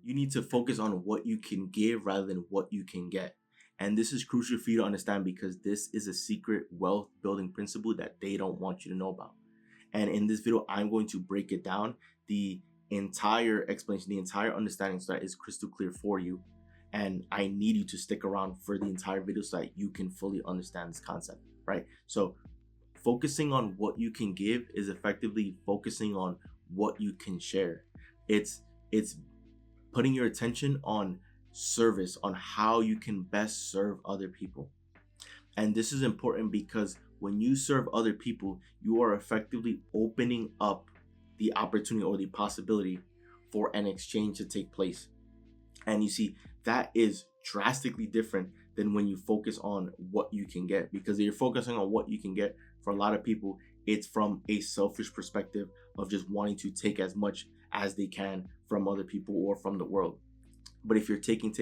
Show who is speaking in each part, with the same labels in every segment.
Speaker 1: You need to focus on what you can give rather than what you can get. And this is crucial for you to understand because this is a secret wealth building principle that they don't want you to know about. And in this video, I'm going to break it down, the entire explanation, the entire understanding, so that is crystal clear for you. And I need you to stick around for the entire video so that you can fully understand this concept, right? So focusing on what you can give is effectively focusing on what you can share. It's putting your attention on service, on how you can best serve other people. And this is important because when you serve other people, you are effectively opening up the opportunity or the possibility for an exchange to take place. And you see, that is drastically different than when you focus on what you can get. Because if you're focusing on what you can get, for a lot of people, it's from a selfish perspective of just wanting to take as much as they can from other people or from the world. But if you're taking,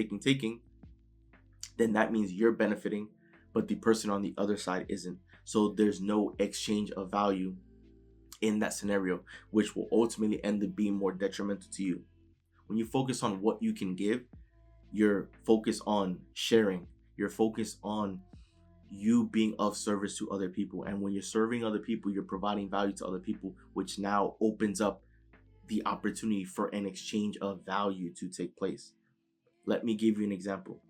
Speaker 1: then that means you're benefiting, but the person on the other side isn't. So there's no exchange of value in that scenario, which will ultimately end up being more detrimental to you. When you focus on what you can give, you're focused on sharing. You're focused on you being of service to other people. And when you're serving other people, you're providing value to other people, which now opens up the opportunity for an exchange of value to take place. Let me give you an example.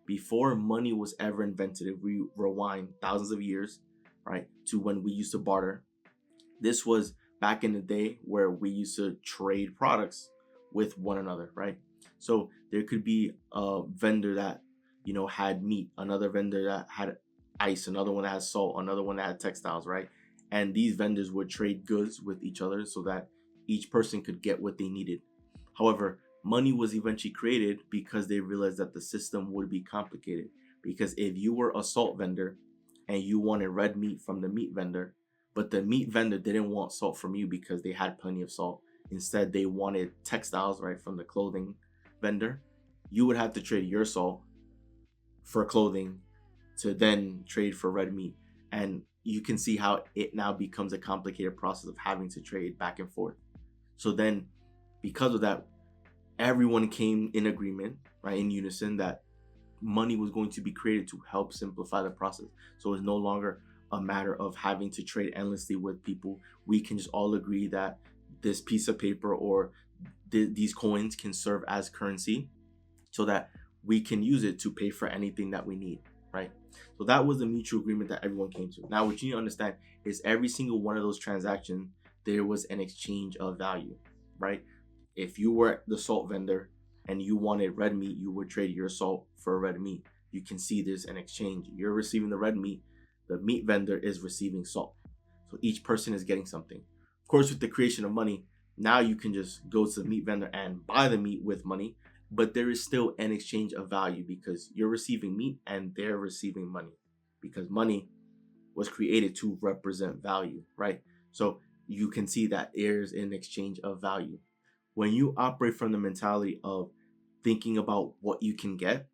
Speaker 1: Before money was ever invented, if we rewind thousands of years, right, to when we used to barter, this was back in the day where we used to trade products with one another, right? So there could be a vendor that, had meat, another vendor that had ice, another one that had salt, another one that had textiles, right? And these vendors would trade goods with each other so that each person could get what they needed. However, money was eventually created because they realized that the system would be complicated. Because if you were a salt vendor and you wanted red meat from the meat vendor, but the meat vendor didn't want salt from you because they had plenty of salt. Instead, they wanted textiles, right, from the clothing vendor. You would have to trade your salt for clothing to then trade for red meat. And you can see how it now becomes a complicated process of having to trade back and forth. So then, because of that, everyone came in agreement, right, in unison, that money was going to be created to help simplify the process. So it's no longer a matter of having to trade endlessly with people. We can just all agree that this piece of paper or these coins can serve as currency so that we can use it to pay for anything that we need, right? So that was the mutual agreement that everyone came to. Now, what you need to understand is every single one of those transactions, there was an exchange of value, right? If you were the salt vendor and you wanted red meat, you would trade your salt for red meat. You can see there's an exchange. You're receiving the red meat, the meat vendor is receiving salt. So each person is getting something. Of course, with the creation of money, now you can just go to the meat vendor and buy the meat with money, but there is still an exchange of value because you're receiving meat and they're receiving money because money was created to represent value, right? So you can see that there's an exchange of value. When you operate from the mentality of thinking about what you can get,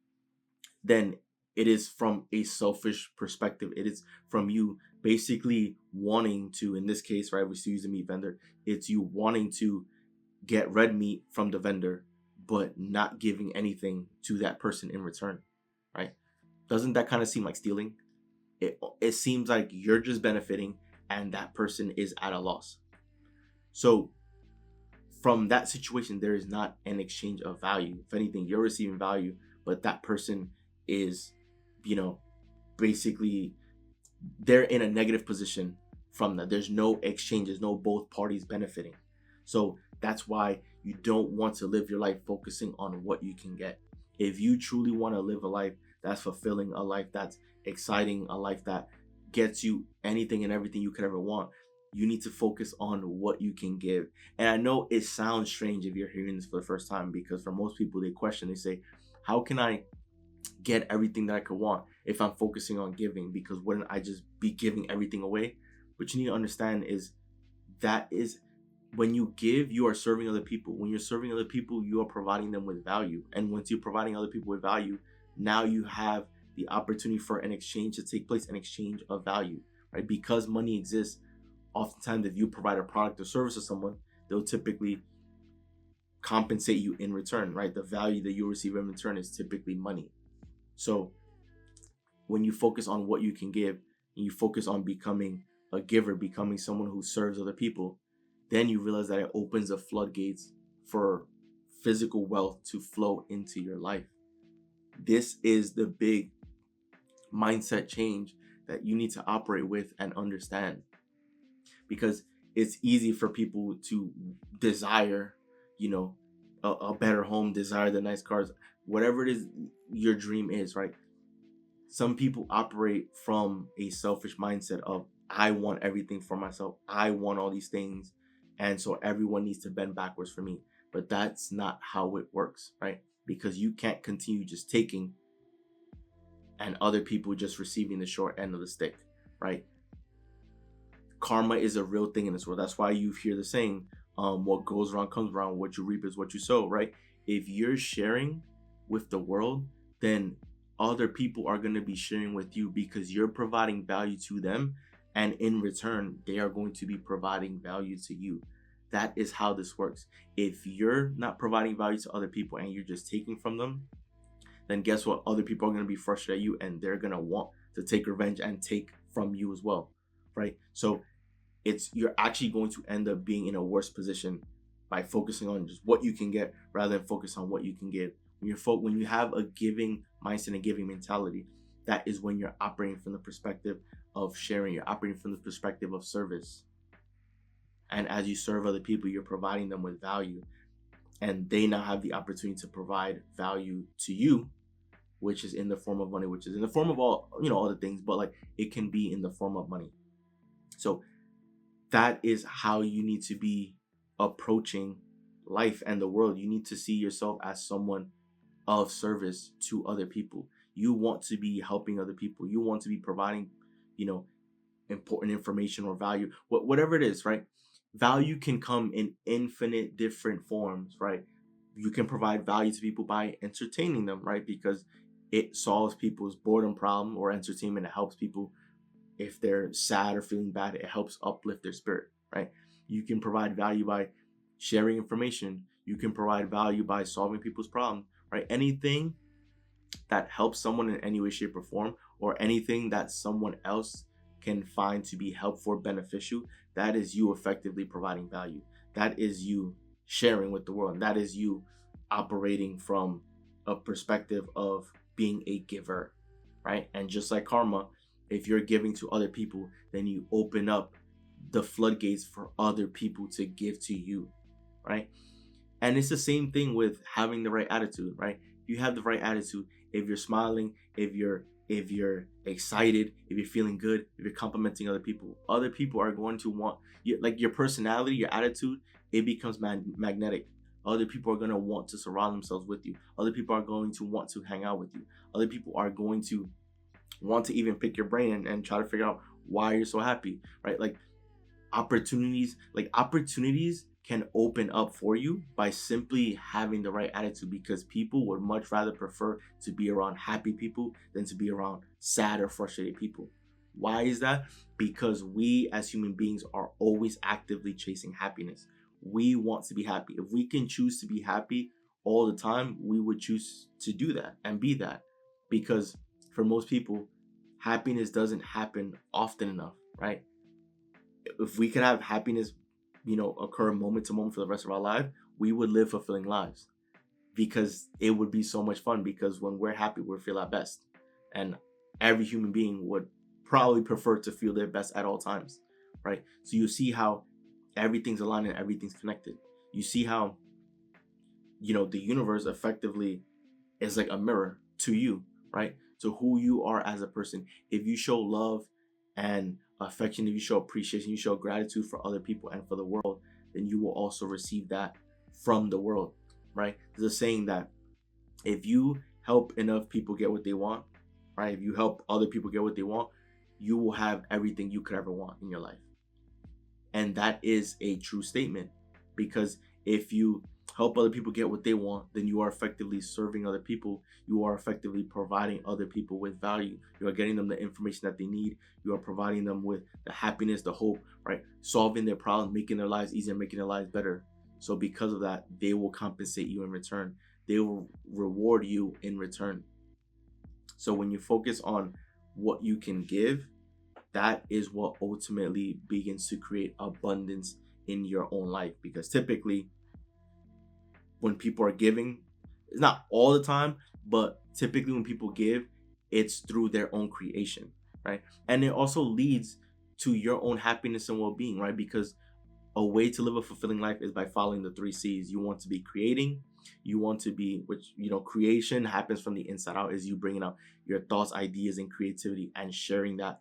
Speaker 1: then it is from a selfish perspective. It is from you basically wanting to, in this case, right, we still use the meat vendor, it's you wanting to get red meat from the vendor, but not giving anything to that person in return, right? Doesn't that kind of seem like stealing? It seems like you're just benefiting and that person is at a loss. So from that situation, there is not an exchange of value. If anything, you're receiving value, but that person is, basically they're in a negative position from that. There's no exchange, there's no both parties benefiting. So that's why you don't want to live your life focusing on what you can get. If you truly want to live a life that's fulfilling, a life that's exciting, a life that gets you anything and everything you could ever want, you need to focus on what you can give. And I know it sounds strange if you're hearing this for the first time, because for most people, they question, they say, how can I get everything that I could want if I'm focusing on giving? Because wouldn't I just be giving everything away? What you need to understand is that is when you give, you are serving other people. When you're serving other people, you are providing them with value. And once you're providing other people with value, now you have the opportunity for an exchange to take place, an exchange of value, right? Because money exists, oftentimes if you provide a product or service to someone, they'll typically compensate you in return, right? The value that you receive in return is typically money. So when you focus on what you can give, and you focus on becoming a giver, becoming someone who serves other people, then you realize that it opens the floodgates for physical wealth to flow into your life. This is the big mindset change that you need to operate with and understand, because it's easy for people to desire, you know, a better home, desire the nice cars, whatever it is your dream is, right? Some people operate from a selfish mindset of, I want everything for myself, I want all these things, and so everyone needs to bend backwards for me. But that's not how it works, right? Because you can't continue just taking and other people just receiving the short end of the stick, right? Karma is a real thing in this world. That's why you hear the saying, what goes around comes around, what you reap is what you sow, right? If you're sharing with the world, then other people are going to be sharing with you because you're providing value to them, and in return they are going to be providing value to you. That is how this works. If you're not providing value to other people and you're just taking from them, then guess what? Other people are going to be frustrated at you, and they're going to want to take revenge and take from you as well, right? So you're actually going to end up being in a worse position by focusing on just what you can get rather than focus on what you can give. When you have a giving mindset and giving mentality, that is when you're operating from the perspective of sharing. You're operating from the perspective of service. And as you serve other people, you're providing them with value, and they now have the opportunity to provide value to you, which is in the form of money, which is in the form of all other things, but like it can be in the form of money. So that is how you need to be approaching life and the world. You need to see yourself as someone of service to other people. You want to be helping other people. You want to be providing, important information or value, whatever it is, right? Value can come in infinite different forms, right? You can provide value to people by entertaining them, right? Because it solves people's boredom problem, or entertainment. It helps people if they're sad or feeling bad. It helps uplift their spirit, right? You can provide value by sharing information. You can provide value by solving people's problems, right? Anything that helps someone in any way, shape, or form, or anything that someone else can find to be helpful or beneficial, that is you effectively providing value. That is you sharing with the world. That is you operating from a perspective of being a giver, right? And just like karma, if you're giving to other people, then you open up the floodgates for other people to give to you, right? And it's the same thing with having the right attitude, right? If you have the right attitude, if you're smiling, if you're excited, if you're feeling good, if you're complimenting other people are going to want you. Like your personality, your attitude, it becomes magnetic. Other people are going to want to surround themselves with you. Other people are going to want to hang out with you. Other people are going to want to even pick your brain and try to figure out why you're so happy, right? Like opportunities can open up for you by simply having the right attitude, because people would much rather prefer to be around happy people than to be around sad or frustrated people. Why is that? Because we as human beings are always actively chasing happiness. We want to be happy. If we can choose to be happy all the time, we would choose to do that and be that, because for most people, happiness doesn't happen often enough, right? If we could have happiness, occur moment to moment for the rest of our life, we would live fulfilling lives, because it would be so much fun. Because when we're happy, we feel our best, and every human being would probably prefer to feel their best at all times, right? So you see how everything's aligned and everything's connected. You see how, the universe effectively is like a mirror to you, right? To who you are as a person. If you show love and affection, if you show appreciation, you show gratitude for other people and for the world, then you will also receive that from the world, right? There's a saying that if you help enough people get what they want, right? If you help other people get what they want, you will have everything you could ever want in your life. And that is a true statement, because if you help other people get what they want, then you are effectively serving other people. You are effectively providing other people with value. You are getting them the information that they need. You are providing them with the happiness, the hope, right? Solving their problems, making their lives easier, making their lives better. So because of that, they will compensate you in return. They will reward you in return. So when you focus on what you can give, that is what ultimately begins to create abundance in your own life. Because typically, when people are giving, it's not all the time, but typically when people give, it's through their own creation, right? And it also leads to your own happiness and well-being, right? Because a way to live a fulfilling life is by following the three C's. You want to be creating, you want to be, which, creation happens from the inside out, is you bringing out your thoughts, ideas, and creativity and sharing that,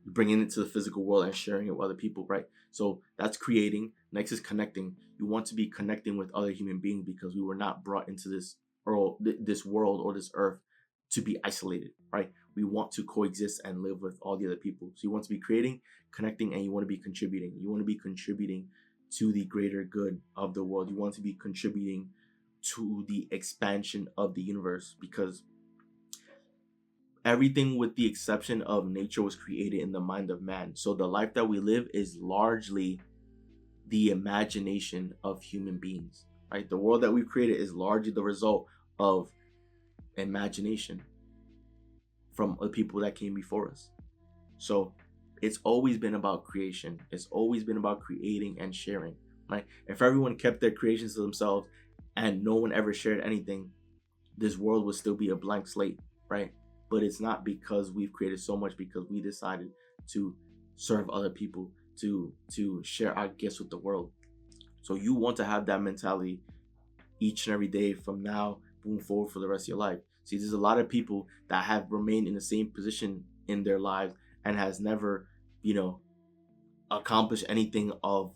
Speaker 1: bringing it to the physical world and sharing it with other people, right? So that's creating. Next is connecting. You want to be connecting with other human beings because we were not brought into this world or this earth to be isolated, right? We want to coexist and live with all the other people. So you want to be creating, connecting, and you want to be contributing. You want to be contributing to the greater good of the world. You want to be contributing to the expansion of the universe, because everything with the exception of nature was created in the mind of man. So the life that we live is largely the imagination of human beings, right? The world that we've created is largely the result of imagination from the people that came before us. So it's always been about creation. It's always been about creating and sharing, right? If everyone kept their creations to themselves and no one ever shared anything, this world would still be a blank slate, right? But it's not, because we've created so much, because we decided to serve other people, to share our gifts with the world. So you want to have that mentality each and every day from now moving forward for the rest of your life. See, there's a lot of people that have remained in the same position in their lives and has never, accomplished anything of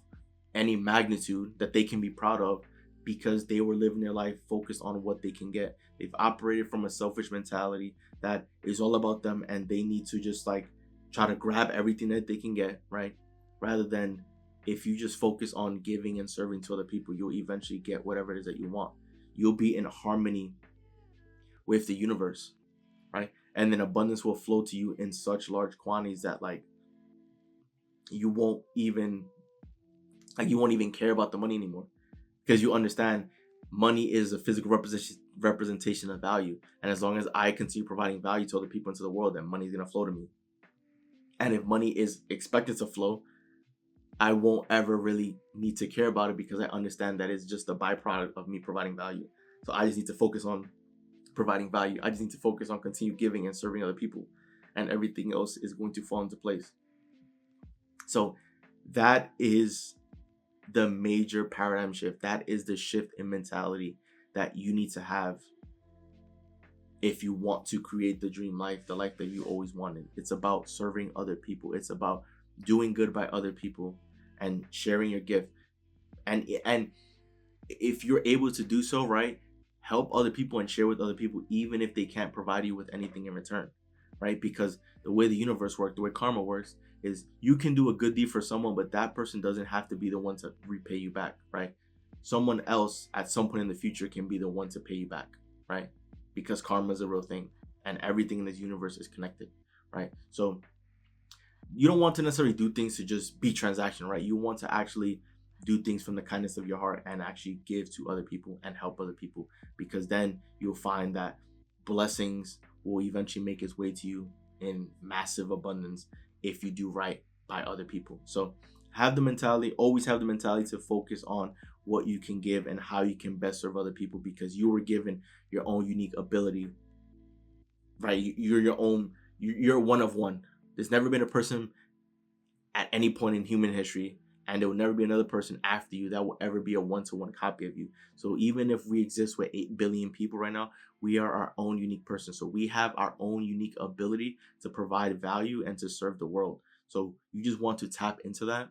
Speaker 1: any magnitude that they can be proud of, because they were living their life focused on what they can get. They've operated from a selfish mentality that is all about them, and they need to just try to grab everything that they can get, right? Rather than, if you just focus on giving and serving to other people, you'll eventually get whatever it is that you want. You'll be in harmony with the universe, right? And then abundance will flow to you in such large quantities that you won't even care about the money anymore, because you understand money is a physical representation of value. And as long as I continue providing value to other people into the world, then money is going to flow to me. And if money is expected to flow, I won't ever really need to care about it, because I understand that it's just a byproduct of me providing value. So I just need to focus on providing value. I just need to focus on continue giving and serving other people, and everything else is going to fall into place. So that is the major paradigm shift. That is the shift in mentality that you need to have if you want to create the dream life, the life that you always wanted. It's about serving other people. It's about doing good by other people and sharing your gift. And if you're able to do so, right, help other people and share with other people, even if they can't provide you with anything in return, right? Because the way the universe works, the way karma works, is you can do a good deed for someone, but that person doesn't have to be the one to repay you back, right? Someone else at some point in the future can be the one to pay you back, right? Because karma is a real thing, and everything in this universe is connected, right? So you don't want to necessarily do things to just be transactional, right? You want to actually do things from the kindness of your heart and actually give to other people and help other people, because then you'll find that blessings will eventually make its way to you in massive abundance if you do right by other people. So always have the mentality to focus on what you can give and how you can best serve other people, because you were given your own unique ability, right? You're one of one. There's never been a person at any point in human history, and there will never be another person after you that will ever be a one-to-one copy of you. So even if we exist with 8 billion people right now, we are our own unique person. So we have our own unique ability to provide value and to serve the world. So you just want to tap into that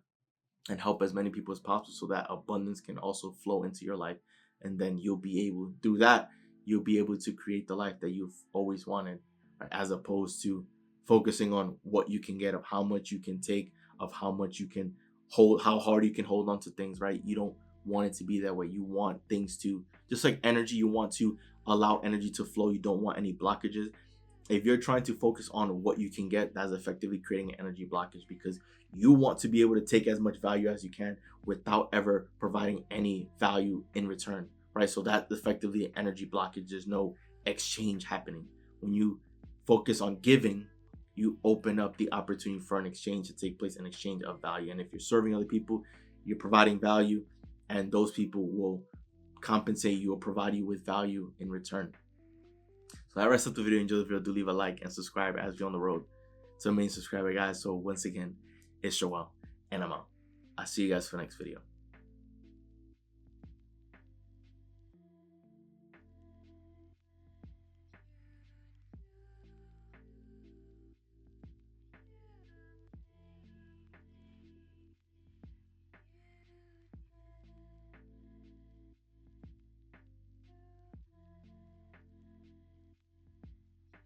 Speaker 1: and help as many people as possible, so that abundance can also flow into your life. And then you'll be able to create the life that you've always wanted, right? As opposed to focusing on what you can get, of how much you can take, of how much you can hold, how hard you can hold on to things, right? You don't want it to be that way. You want things to, just like energy, you want to allow energy to flow. You don't want any blockages. If you're trying to focus on what you can get, that's effectively creating an energy blockage, because you want to be able to take as much value as you can without ever providing any value in return, right? So that's effectively an energy blockage. There's no exchange happening. When you focus on giving, you open up the opportunity for an exchange to take place, an exchange of value. And if you're serving other people, you're providing value, and those people will compensate you or provide you with value in return. So that wraps up the video. Enjoy the video. Do leave a like and subscribe as we're on the road to a million subscriber, guys. So once again, it's Joel, and I'm out. I'll see you guys for the next video.